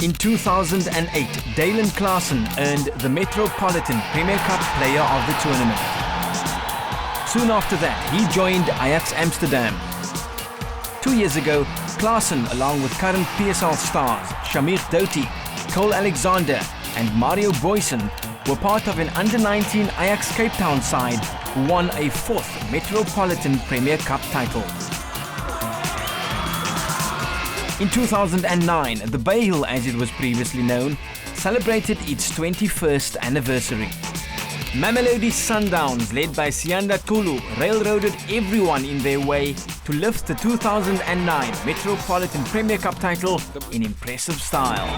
In 2008, Dalen Klaassen earned the Metropolitan Premier CUP Player of the Tournament. Soon after that, he joined Ajax Amsterdam. 2 years ago, Klaassen, along with current PSL stars Shamir Doughty, Cole Alexander and Mario Boysen, were part of an under-19 Ajax Cape Town side who won a 4th Metropolitan Premier CUP title. In 2009, the Bayhill, as it was previously known, celebrated its 21st anniversary. Mamelodi Sundowns, led by Sianda Kulu, railroaded everyone in their way to lift the 2009 Metropolitan Premier CUP title in impressive style.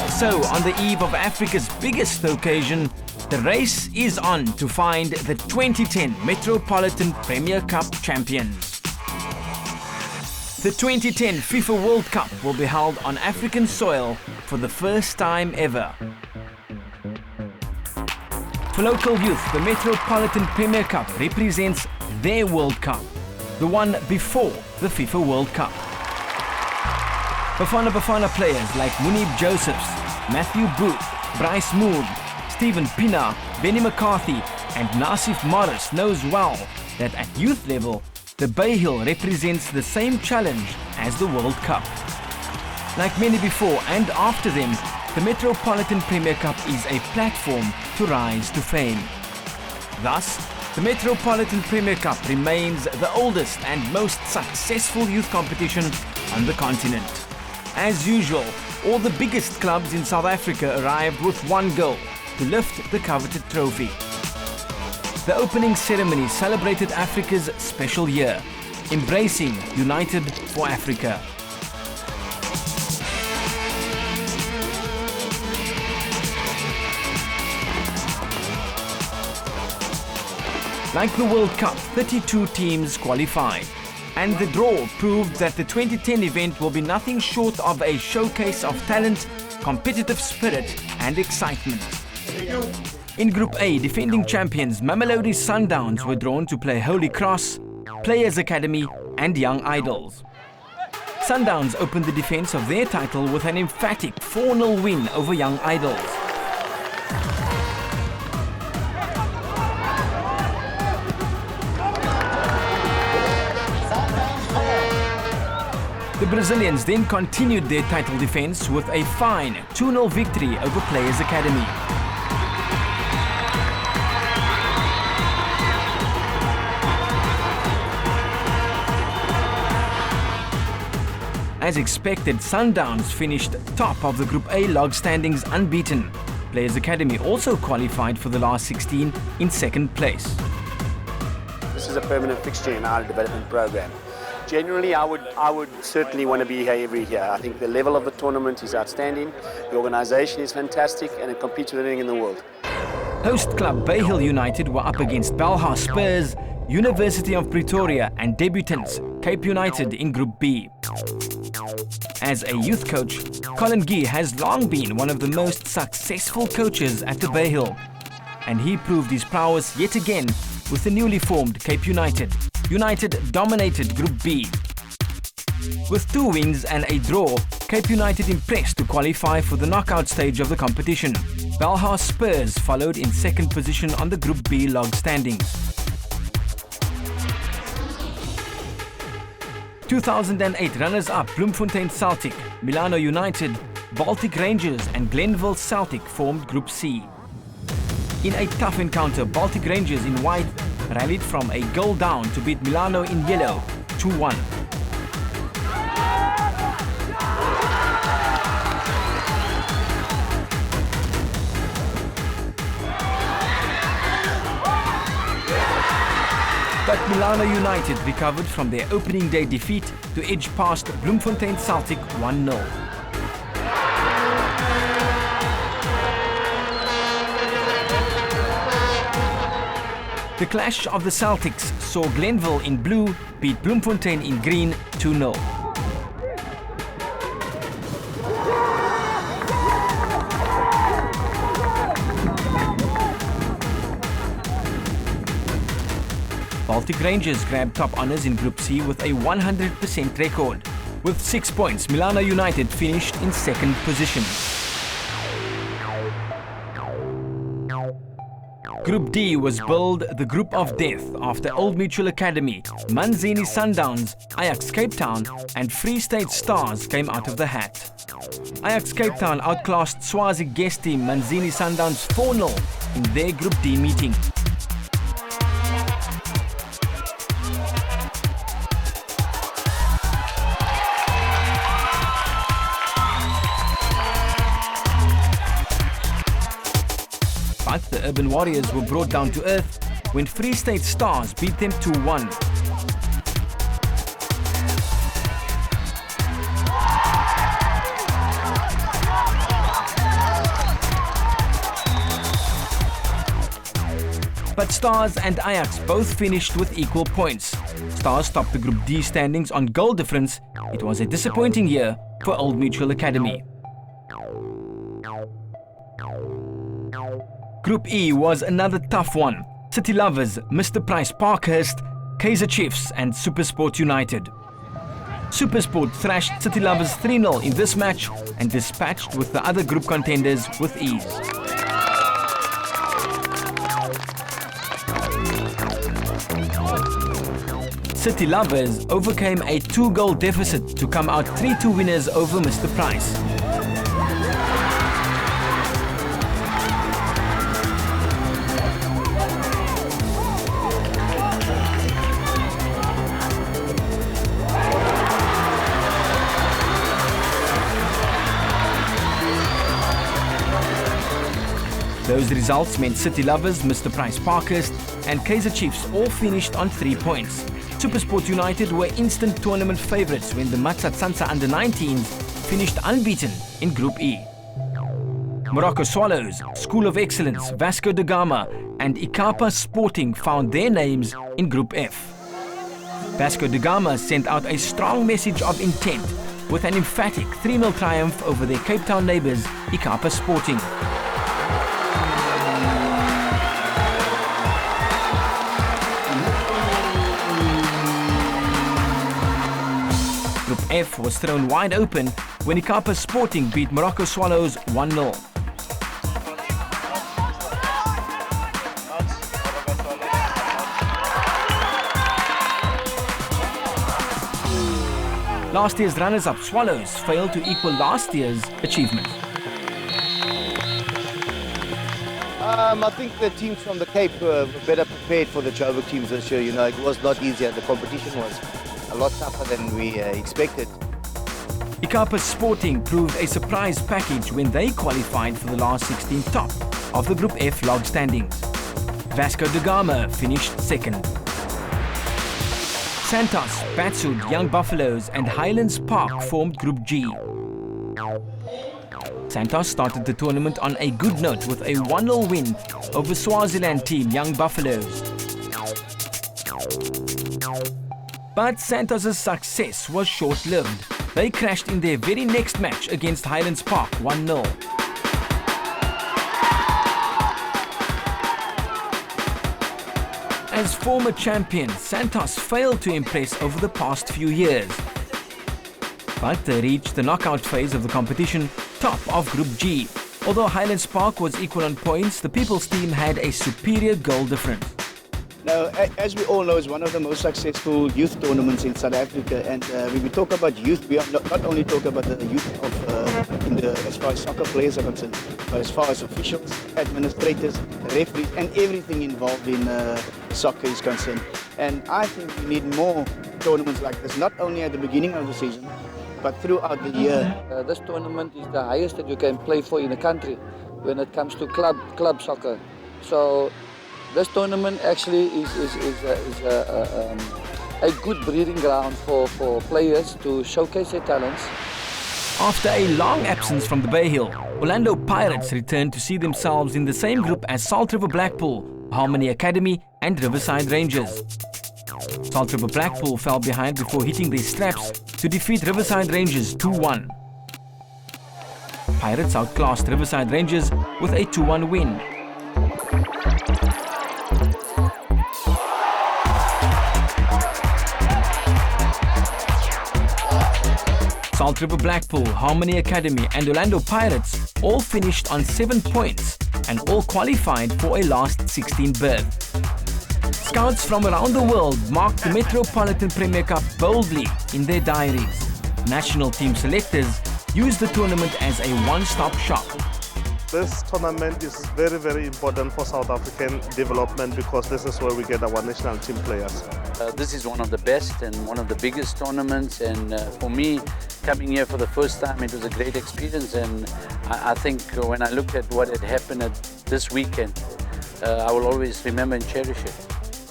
So, on the eve of Africa's biggest occasion, the race is on to find the 2010 Metropolitan Premier CUP champions. The 2010 FIFA World Cup will be held on African soil for the first time ever. For local youth, the Metropolitan Premier CUP represents their World Cup, the one before the FIFA World Cup. Bafana players like Munib Josephs, Matthew Booth, Bryce Moon, Stephen Pina, Benny McCarthy and Nassif Morris knows well that at youth level, the Bayhill represents the same challenge as the World Cup. Like many before and after them, the Metropolitan Premier CUP is a platform to rise to fame. Thus, the Metropolitan Premier CUP remains the oldest and most successful youth competition on the continent. As usual, all the biggest clubs in South Africa arrived with one goal: to lift the coveted trophy. The opening ceremony celebrated Africa's special year, embracing United for Africa. Like the World Cup, 32 teams qualified, and the draw proved that the 2010 event will be nothing short of a showcase of talent, competitive spirit and excitement. In Group A, defending champions Mamelodi Sundowns were drawn to play Holy Cross, Players Academy and Young Idols. Sundowns opened the defence of their title with an emphatic 4-0 win over Young Idols. The Brazilians then continued their title defence with a fine 2-0 victory over Players Academy. As expected, Sundowns finished top of the Group A log standings unbeaten. Players Academy also qualified for the last 16 in second place. This is a permanent fixture in our development program. Generally, I would certainly want to be here every year. I think the level of the tournament is outstanding, the organisation is fantastic and it competes with anything in the world. Host club Bayhill United were up against Belhar Spurs, University of Pretoria and debutants Cape United in Group B. As a youth coach, Colin Gee has long been one of the most successful coaches at the Bayhill, and he proved his prowess yet again with the newly formed Cape United. United dominated Group B. With 2 wins and a draw, Cape United impressed to qualify for the knockout stage of the competition. Belhar Spurs followed in second position on the Group B log standings. 2008 runners-up Bloemfontein Celtic, Milano United, Baltic Rangers and Glenville Celtic formed Group C. In a tough encounter, Baltic Rangers in white rallied from a goal down to beat Milano in yellow 2-1. But Milano United recovered from their opening day defeat to edge past Bloemfontein Celtic 1-0. The clash of the Celtics saw Glenville in blue beat Bloemfontein in green 2-0. Baltic Rangers grabbed top honours in Group C with a 100% record. With 6 points, Milano United finished in second position. Group D was billed the Group of Death after Old Mutual Academy, Manzini Sundowns, Ajax Cape Town and Free State Stars came out of the hat. Ajax Cape Town outclassed Swazi guest team Manzini Sundowns 4-0 in their Group D meeting. But the Urban Warriors were brought down to earth when Free State Stars beat them 2-1. But Stars and Ajax both finished with equal points. Stars topped the Group D standings on goal difference. It was a disappointing year for Old Mutual Academy. Group E was another tough one. City Lovers, Mr. Price Parkhurst, Kaizer Chiefs and Supersport United. Supersport thrashed City Lovers 3-0 in this match and dispatched with the other group contenders with ease. City Lovers overcame a 2-goal deficit to come out 3-2 winners over Mr. Price. Those results meant City Lovers, Mr. Price Parkhurst and Kaizer Chiefs all finished on 3 points. Supersport United were instant tournament favourites when the Matsatsansa under-19s finished unbeaten in Group E. Morocco Swallows, School of Excellence, Vasco da Gama and Ikapa Sporting found their names in Group F. Vasco da Gama sent out a strong message of intent with an emphatic 3-0 triumph over their Cape Town neighbours, Ikapa Sporting. Group F was thrown wide open when Ikapa Sporting beat Morocco Swallows 1-0. Last year's runners-up Swallows failed to equal last year's achievement. I think the teams from the Cape were better prepared for the Joburg teams this year. You know, it was not easier. The competition was a lot tougher than we expected. Ikapa Sporting proved a surprise package when they qualified for the last 16 top of the Group F log standings. Vasco da Gama finished second. Santos, Batsud, Young Buffaloes and Highlands Park formed Group G. Santos started the tournament on a good note with a 1-0 win over Swaziland team Young Buffaloes. But Santos' success was short-lived. They crashed in their very next match against Highlands Park 1-0. As former champions, Santos failed to impress over the past few years. But they reached the knockout phase of the competition, top of Group G. Although Highlands Park was equal on points, the People's team had a superior goal difference. Now, as we all know, it's one of the most successful youth tournaments in South Africa. And when we talk about youth, we are not only talk about the youth of as far as soccer players are concerned, but as far as officials, administrators, referees, and everything involved in soccer is concerned. And I think we need more tournaments like this, not only at the beginning of the season, but throughout the year. This tournament is the highest that you can play for in the country when it comes to club soccer. So this tournament actually is a good breeding ground for players to showcase their talents. After a long absence from the Bayhill, Orlando Pirates returned to see themselves in the same group as Salt River Blackpool, Harmony Academy and Riverside Rangers. Salt River Blackpool fell behind before hitting their straps to defeat Riverside Rangers 2-1. Pirates outclassed Riverside Rangers with a 2-1 win. Salt River Blackpool, Harmony Academy and Orlando Pirates all finished on 7 points and all qualified for a last 16 berth. Scouts from around the world marked the Metropolitan Premier Cup boldly in their diaries. National team selectors used the tournament as a one-stop shop. This tournament is very, very important for South African development because this is where we get our national team players. This is one of the best and one of the biggest tournaments, and for me, coming here for the first time, it was a great experience, and I think when I look at what had happened at this weekend, I will always remember and cherish it.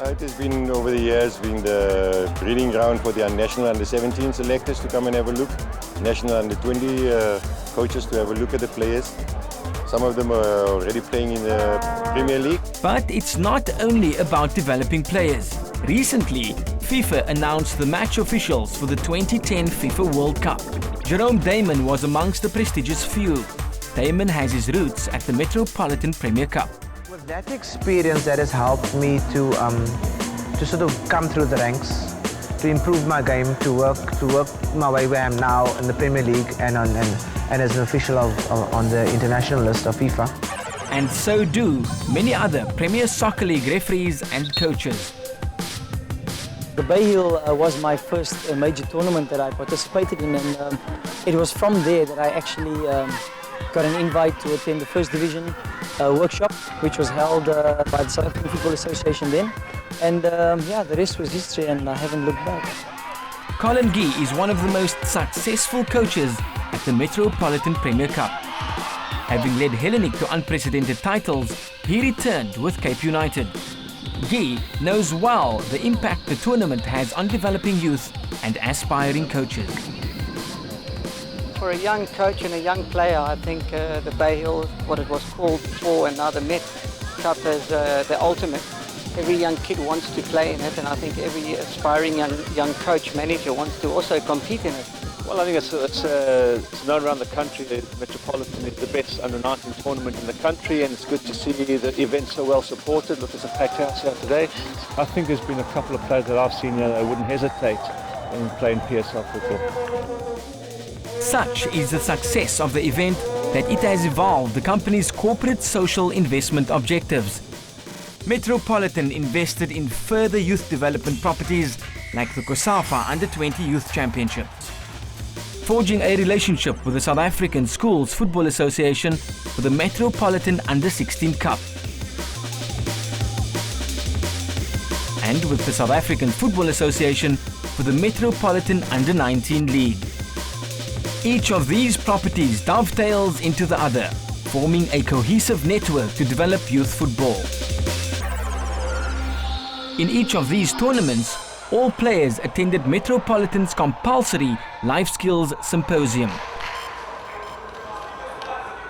It has been, over the years, been the breeding ground for the national under-17 selectors to come and have a look, national under-20 coaches to have a look at the players. Some of them are already playing in the Premier League. But it's not only about developing players. Recently, FIFA announced the match officials for the 2010 FIFA World Cup. Jerome Damon was amongst the prestigious few. Damon has his roots at the Metropolitan Premier Cup. With that experience, that has helped me to sort of come through the ranks, to improve my game, to work my way where I am now in the Premier League and as an official on the international list of FIFA. And so do many other Premier Soccer League referees and coaches. The Bayhill was my first major tournament that I participated in, and it was from there that I actually got an invite to attend the First Division workshop, which was held by the South African Football Association then. And yeah, the rest was history, and I haven't looked back. Colin Gee is one of the most successful coaches at the Metropolitan Premier Cup. Having led Hellenic to unprecedented titles, he returned with Cape United. Gee knows well the impact the tournament has on developing youth and aspiring coaches. For a young coach and a young player, I think the Bayhill, what it was called before, and now the Met Cup is the ultimate. Every young kid wants to play in it, and I think every aspiring young coach, manager wants to also compete in it. Well, I think it's known around the country that Metropolitan is the best under-19 tournament in the country, and it's good to see the event so well supported. Look, it's a packed house here today. I think there's been a couple of players that I've seen here that wouldn't hesitate in playing PSL football. Such is the success of the event that it has evolved the company's corporate social investment objectives. Metropolitan invested in further youth development properties like the COSAFA Under-20 Youth Championships, forging a relationship with the South African Schools Football Association for the Metropolitan Under-16 Cup, and with the South African Football Association for the Metropolitan Under-19 League. Each of these properties dovetails into the other, forming a cohesive network to develop youth football. In each of these tournaments, all players attended Metropolitan's compulsory Life Skills Symposium.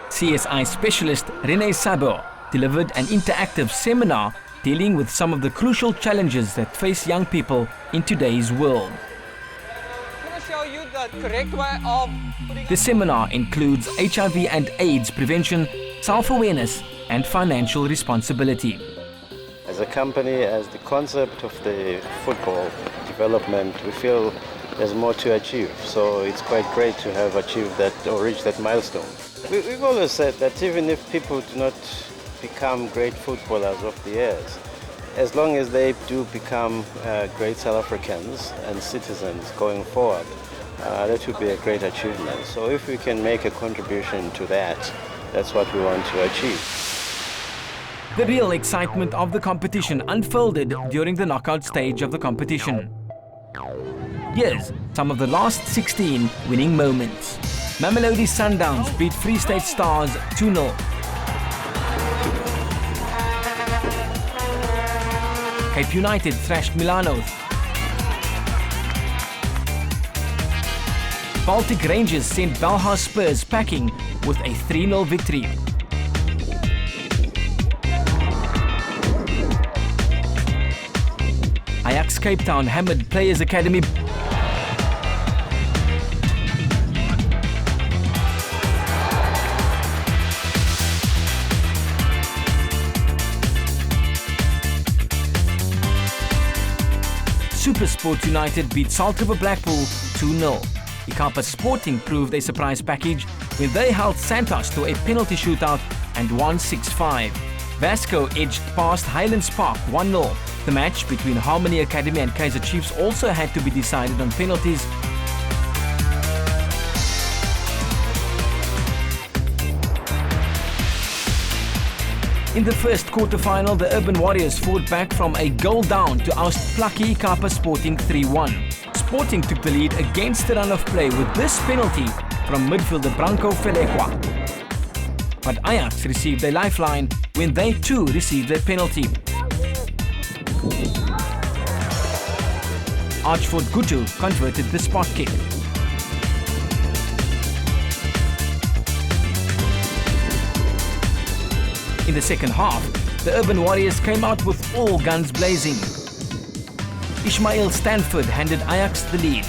CSI specialist Rene Sabo delivered an interactive seminar dealing with some of the crucial challenges that face young people in today's world. The seminar includes HIV and AIDS prevention, self-awareness and financial responsibility. As a company, as the concept of the football development, we feel there's more to achieve. So it's quite great to have achieved that or reached that milestone. We've always said that even if people do not become great footballers of the years, as long as they do become great South Africans and citizens going forward, that would be a great achievement. So if we can make a contribution to that, that's what we want to achieve. The real excitement of the competition unfolded during the knockout stage of the competition. Here's some of the last 16 winning moments. Mamelodi Sundowns beat Free State Stars 2-0. Cape United thrashed Milano. Baltic Rangers sent Belhar Spurs packing with a 3-0 victory. Ajax Cape Town hammered Players Academy. SuperSport United beat Salt River Blackpool 2-0. Ikapa Sporting proved a surprise package when they held Santos to a penalty shootout and won 6-5. Vasco edged past Highlands Park 1-0. The match between Harmony Academy and Kaizer Chiefs also had to be decided on penalties. In the first quarter-final, the Urban Warriors fought back from a goal down to oust plucky Ikapa Sporting 3-1. Sporting took the lead against the run of play with this penalty from midfielder Branko Felekwa. But Ajax received a lifeline when they too received their penalty. Archford Gutu converted the spot kick. In the second half, the Urban Warriors came out with all guns blazing. Ishmael Stanford handed Ajax the lead.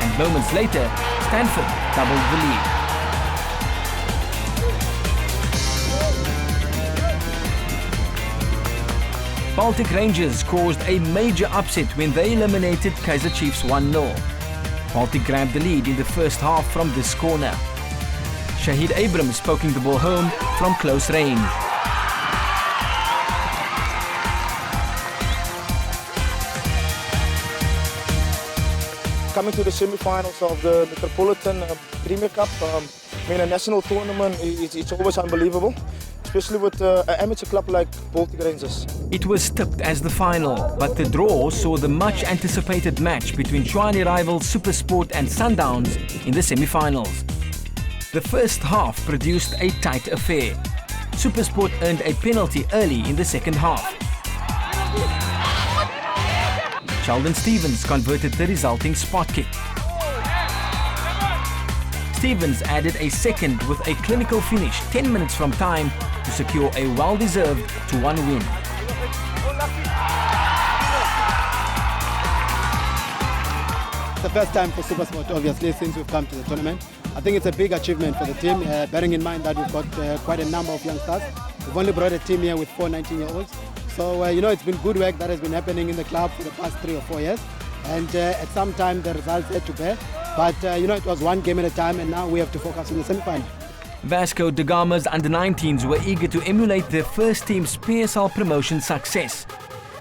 And moments later, Stanford doubled the lead. Baltic Rangers caused a major upset when they eliminated Kaizer Chiefs 1-0. Baltic grabbed the lead in the first half from this corner. Shahid Abrams poking the ball home from close range. Coming to the semi-finals of the Metropolitan Premier CUP, a national tournament, it's always unbelievable, especially with an amateur club like Baltic Rangers. It was tipped as the final, but the draw saw the much-anticipated match between Tshwane rivals SuperSport and Sundowns in the semi-finals. The first half produced a tight affair. SuperSport earned a penalty early in the second half. Sheldon Stevens converted the resulting spot kick. Stevens added a second with a clinical finish 10 minutes from time to secure a well-deserved 2-1 win. It's the first time for SuperSport, obviously, since we've come to the tournament. I think it's a big achievement for the team, bearing in mind that we've got quite a number of youngsters. We've only brought a team here with 4 19-year-olds. So, it's been good work that has been happening in the club for the past 3 or 4 years. And at some time, the results had to bear. But, it was one game at a time, and now we have to focus on the semi-final. Vasco da Gama's under-19s were eager to emulate their first team's PSL promotion success.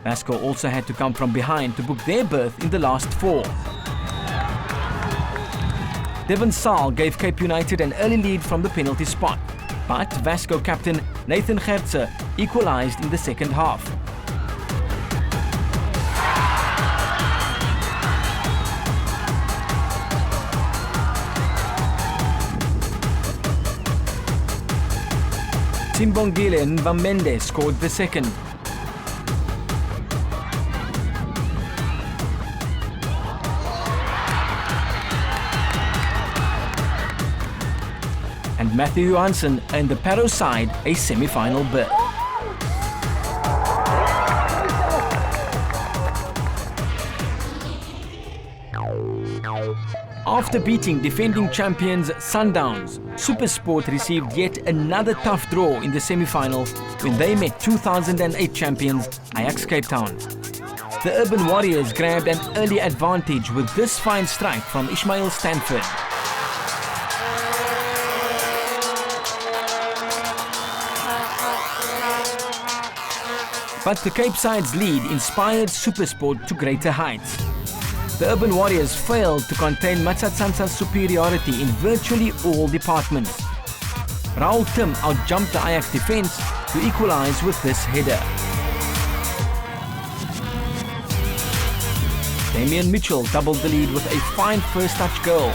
Vasco also had to come from behind to book their berth in the last 4. Devon Saal gave Cape United an early lead from the penalty spot, but Vasco captain Nathan Gertze equalised in the second half. Simbongile Nvamende scored the second. And Matthew Johansson earned the Paro side a semi-final berth. After beating defending champions Sundowns, SuperSport received yet another tough draw in the semi-final when they met 2008 champions Ajax Cape Town. The Urban Warriors grabbed an early advantage with this fine strike from Ishmael Stanford. But the Cape side's lead inspired SuperSport to greater heights. The Urban Warriors failed to contain Matsatsansa's superiority in virtually all departments. Raul Tim outjumped the Ajax defence to equalise with this header. Damian Mitchell doubled the lead with a fine first touch goal.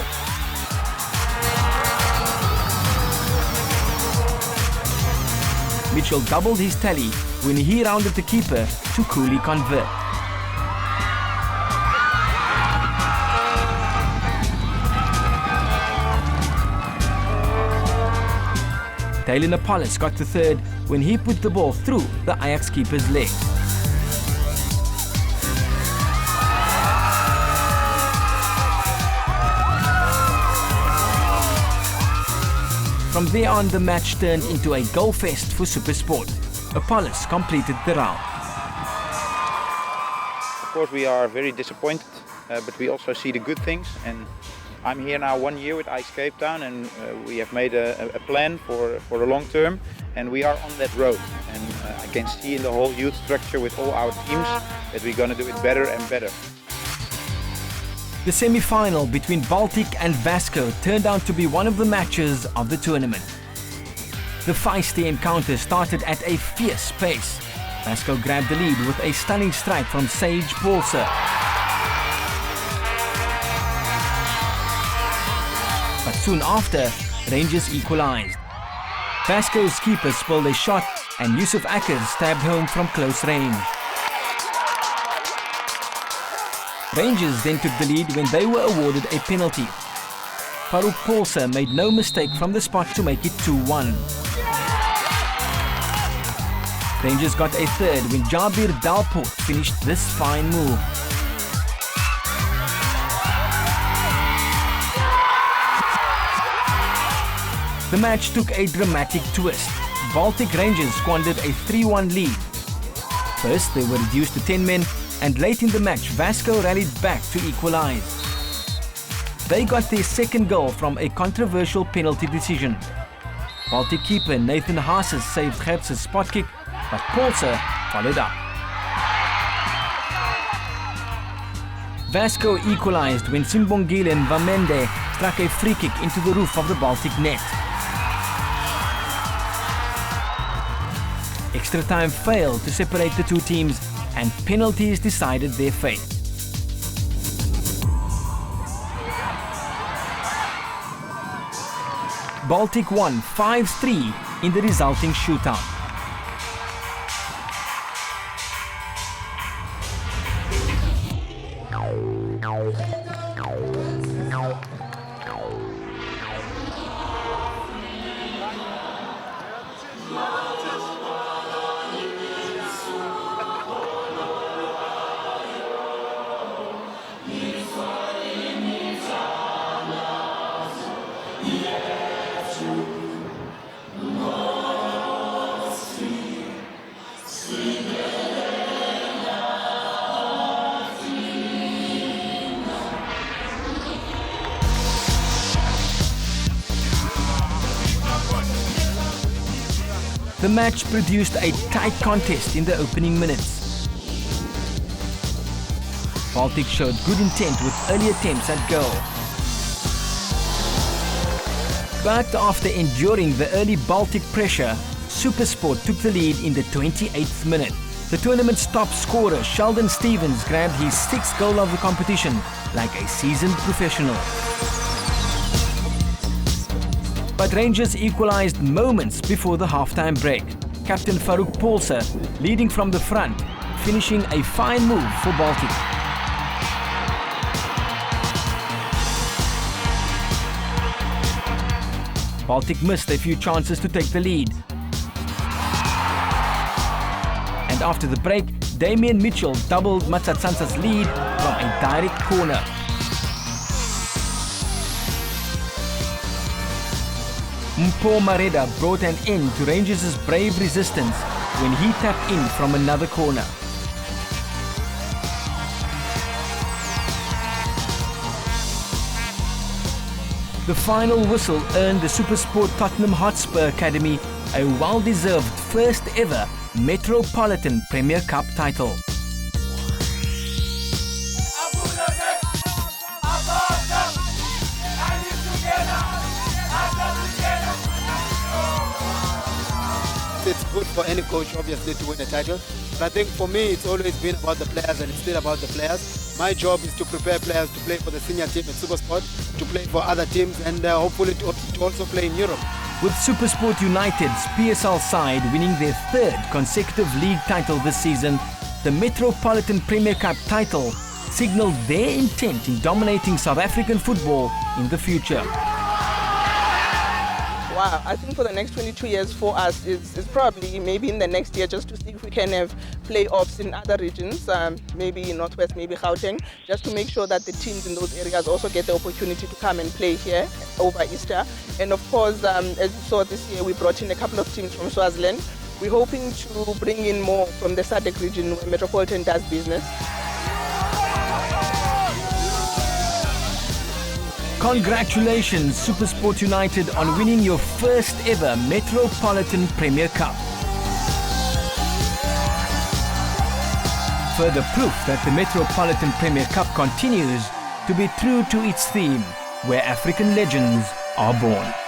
Mitchell doubled his tally when he rounded the keeper to coolly convert. Taylor Napolis got the third when he put the ball through the Ajax keeper's leg. From there on, the match turned into a goal fest for SuperSport. Apollos completed the round. course, we are very disappointed, but we also see the good things. And I'm here now 1 year with Ice Cape Town, and we have made a plan for the long term, and we are on that road. And I can see in the whole youth structure with all our teams that we're going to do it better and better. The semi-final between Baltic and Vasco turned out to be one of the matches of the tournament. The feisty encounter started at a fierce pace. Vasco grabbed the lead with a stunning strike from Zaid. But soon after, Rangers equalised. Vasco's keeper spilled a shot and Yusuf Akkers stabbed home from close range. Rangers then took the lead when they were awarded a penalty. Farouk Paulse made no mistake from the spot to make it 2-1. Rangers got a third when Jabir Dalpoort finished this fine move. The match took a dramatic twist. Baltic Rangers squandered a 3-1 lead. First, they were reduced to 10 men, and late in the match, Vasco rallied back to equalise. They got their second goal from a controversial penalty decision. Baltic keeper Nathan Haasses saved Gert's spot kick, but Paulse followed up. Vasco equalised when Simbongile Vamende struck a free kick into the roof of the Baltic net. Extra time failed to separate the two teams, and penalties decided their fate. Baltic won 5-3 in the resulting shootout. The match produced a tight contest in the opening minutes. Baltic showed good intent with early attempts at goal. But after enduring the early Baltic pressure, SuperSport took the lead in the 28th minute. The tournament's top scorer, Sheldon Stevens, grabbed his 6th goal of the competition like a seasoned professional. But Rangers equalised moments before the half-time break. Captain Farouk Paulse leading from the front, finishing a fine move for Baltic. Baltic missed a few chances to take the lead. And after the break, Damian Mitchell doubled Matsatsansa's lead from a direct corner. Mpo Mareda brought an end to Rangers' brave resistance when he tapped in from another corner. The final whistle earned the SuperSport Tottenham Hotspur Academy a well-deserved first ever Metropolitan Premier Cup title. It's good for any coach, obviously, to win a title. But I think for me, it's always been about the players, and it's still about the players. My job is to prepare players to play for the senior team at SuperSport, to play for other teams, and hopefully to also play in Europe. With SuperSport United's PSL side winning their 3rd consecutive league title this season, the Metropolitan Premier Cup title signalled their intent in dominating South African football in the future. Wow, I think for the next 22 years for us is probably maybe in the next year, just to see if we can have playoffs in other regions, maybe in Northwest, maybe Gauteng, just to make sure that the teams in those areas also get the opportunity to come and play here over Easter. And of course, as you saw this year, we brought in a couple of teams from Swaziland. We're hoping to bring in more from the SADC region where Metropolitan does business. Congratulations, SuperSport United, on winning your first ever Metropolitan Premier Cup. Further proof that the Metropolitan Premier Cup continues to be true to its theme, where African legends are born.